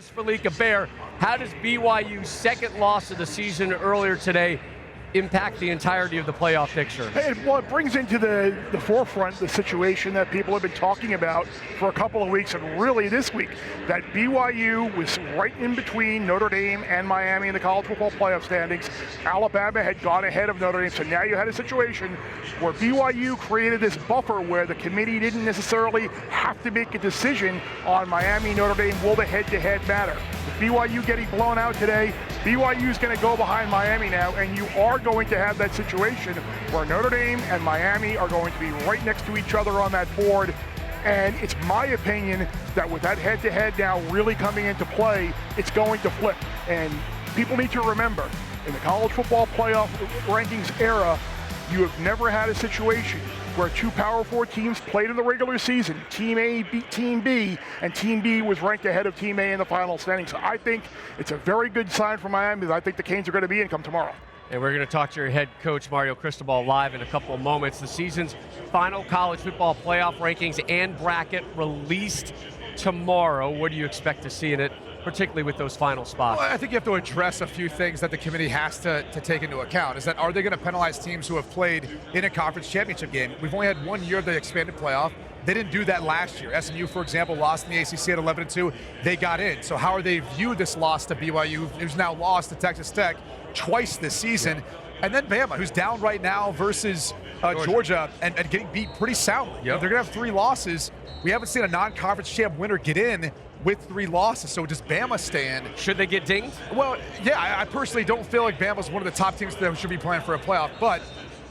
Travis Felica, Bear, how does BYU's second loss of the season earlier today impact the entirety of the playoff picture? Well, it brings into the forefront the situation that people have been talking about for a couple of weeks, and really this week, that BYU was right in between Notre Dame and Miami in the college football playoff standings. Alabama had gone ahead of Notre Dame, so now you had a situation where BYU created this buffer where the committee didn't necessarily have to make a decision on Miami, Notre Dame. Will the head-to-head matter? With BYU getting blown out today, BYU's going to go behind Miami now, and you are going to have that situation where Notre Dame and Miami are going to be right next to each other on that board. And it's my opinion that with that head-to-head now really coming into play, it's going to flip. And people need to remember, in the college football playoff rankings era, you have never had a situation where two Power 4 teams played in the regular season. Team A beat Team B, and Team B was ranked ahead of Team A in the final standing. So I think it's a very good sign for Miami that I think the Canes are going to be in come tomorrow. And we're going to talk to your head coach, Mario Cristobal, live in a couple of moments. The season's final college football playoff rankings and bracket released tomorrow. What do you expect to see in it, particularly with those final spots? Well, I think you have to address a few things that the committee has to take into account. Is that, are they going to penalize teams who have played in a conference championship game? We've only had 1 year of the expanded playoff. They didn't do that last year. SMU, for example, lost in the ACC at 11-2. They got in. So how are they view this loss to BYU, who's now lost to Texas Tech twice this season? And then Bama, who's down right now versus Georgia and getting beat pretty soundly. Yep. They're going to have 3 losses. We haven't seen a non-conference champ winner get in with 3 losses, so does Bama stay in? Should they get dinged? Well, yeah, I personally don't feel like Bama's one of the top teams that should be playing for a playoff, but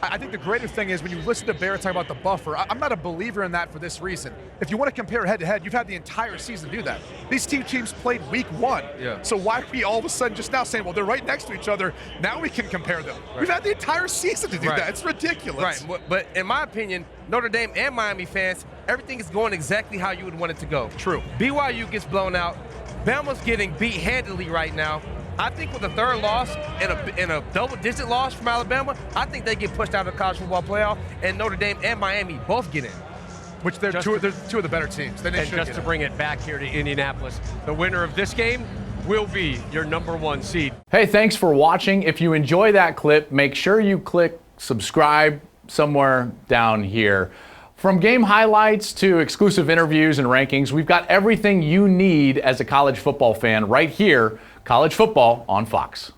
I think the greater thing is when you listen to Bear talk about the buffer, I'm not a believer in that for this reason. If you want to compare head-to-head, you've had the entire season to do that. These two teams played week 1. Yeah. So why are we all of a sudden just now saying, well, they're right next to each other, now we can compare them? Right. We've had the entire season to do that. It's ridiculous. Right, but in my opinion, Notre Dame and Miami fans, everything is going exactly how you would want it to go. True. BYU gets blown out. Bama's getting beat handily right now. I think with a third loss and a double-digit loss from Alabama, I think they get pushed out of the college football playoff, and Notre Dame and Miami both get in. Which they're two of the better teams. And just to bring it back here to Indianapolis, the winner of this game will be your #1 seed. Hey, thanks for watching. If you enjoy that clip, make sure you click subscribe somewhere down here. From game highlights to exclusive interviews and rankings, we've got everything you need as a college football fan right here. College football on Fox.